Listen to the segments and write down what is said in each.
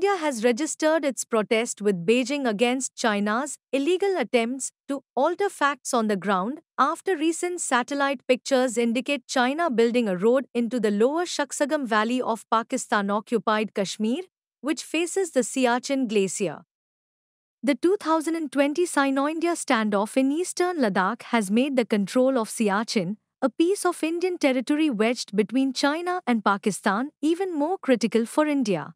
India has registered its protest with Beijing against China's illegal attempts to alter facts on the ground after recent satellite pictures indicate China building a road into the lower Shaksagam Valley of Pakistan-occupied Kashmir, which faces the Siachen Glacier. The 2020 Sino-India standoff in eastern Ladakh has made the control of Siachen, a piece of Indian territory wedged between China and Pakistan, even more critical for India.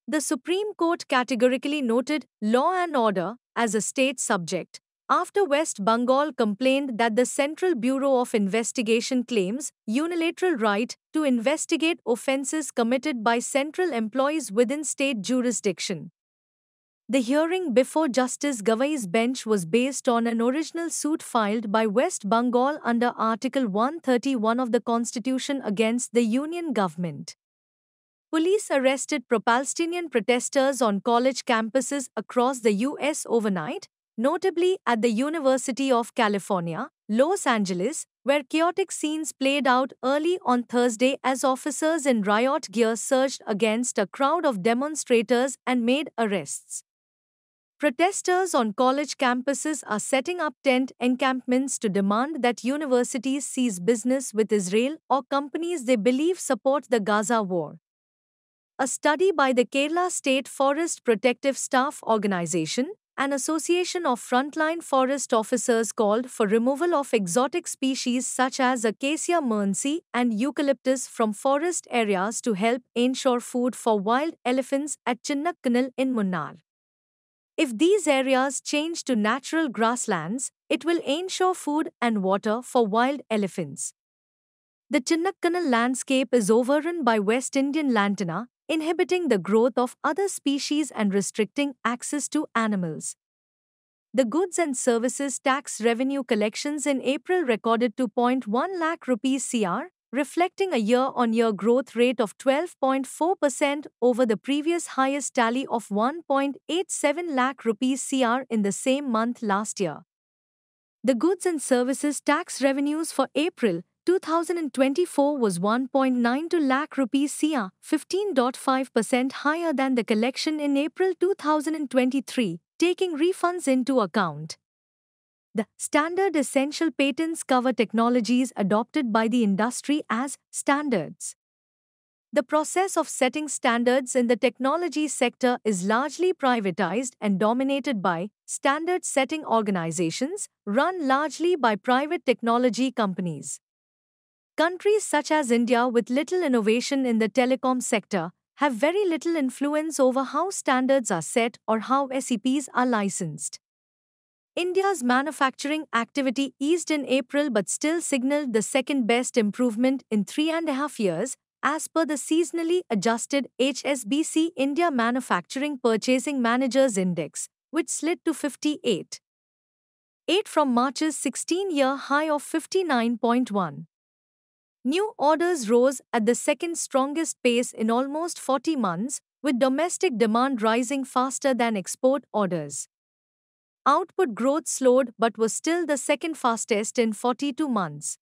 The Supreme Court categorically noted law and order as a state subject after West Bengal complained that the Central Bureau of Investigation claims unilateral right to investigate offences committed by central employees within state jurisdiction. The hearing before Justice Gavai's bench was based on an original suit filed by West Bengal under Article 131 of the Constitution against the Union government. Police arrested pro-Palestinian protesters on college campuses across the U.S. overnight, notably at the University of California, Los Angeles, where chaotic scenes played out early on Thursday as officers in riot gear surged against a crowd of demonstrators and made arrests. Protesters on college campuses are setting up tent encampments to demand that universities cease business with Israel or companies they believe support the Gaza war. A study by the Kerala State Forest Protective Staff Organisation, an association of frontline forest officers, called for removal of exotic species such as Acacia mearnsii and eucalyptus from forest areas to help ensure food for wild elephants at Chinnakkanal in Munnar. If these areas change to natural grasslands, it will ensure food and water for wild elephants. The Chinnakkanal landscape is overrun by West Indian lantana, inhibiting the growth of other species and restricting access to animals. The goods and services tax revenue collections in April recorded 2.1 lakh rupees crore, reflecting a year-on-year growth rate of 12.4% over the previous highest tally of 1.87 lakh rupees crore in the same month last year. The goods and services tax revenues for April 2024 was 1.92 lakh rupees crore, 15.5% higher than the collection in April 2023, taking refunds into account. The standard essential patents cover technologies adopted by the industry as standards. The process of setting standards in the technology sector is largely privatized and dominated by standard-setting organizations run largely by private technology companies. Countries such as India, with little innovation in the telecom sector, have very little influence over how standards are set or how SEPs are licensed. India's manufacturing activity eased in April but still signaled the second-best improvement in 3.5 years, as per the seasonally adjusted HSBC India Manufacturing Purchasing Managers Index, which slid to 58. 8 from March's 16-year high of 59.1. New orders rose at the second strongest pace in almost 40 months, with domestic demand rising faster than export orders. Output growth slowed but was still the second fastest in 42 months.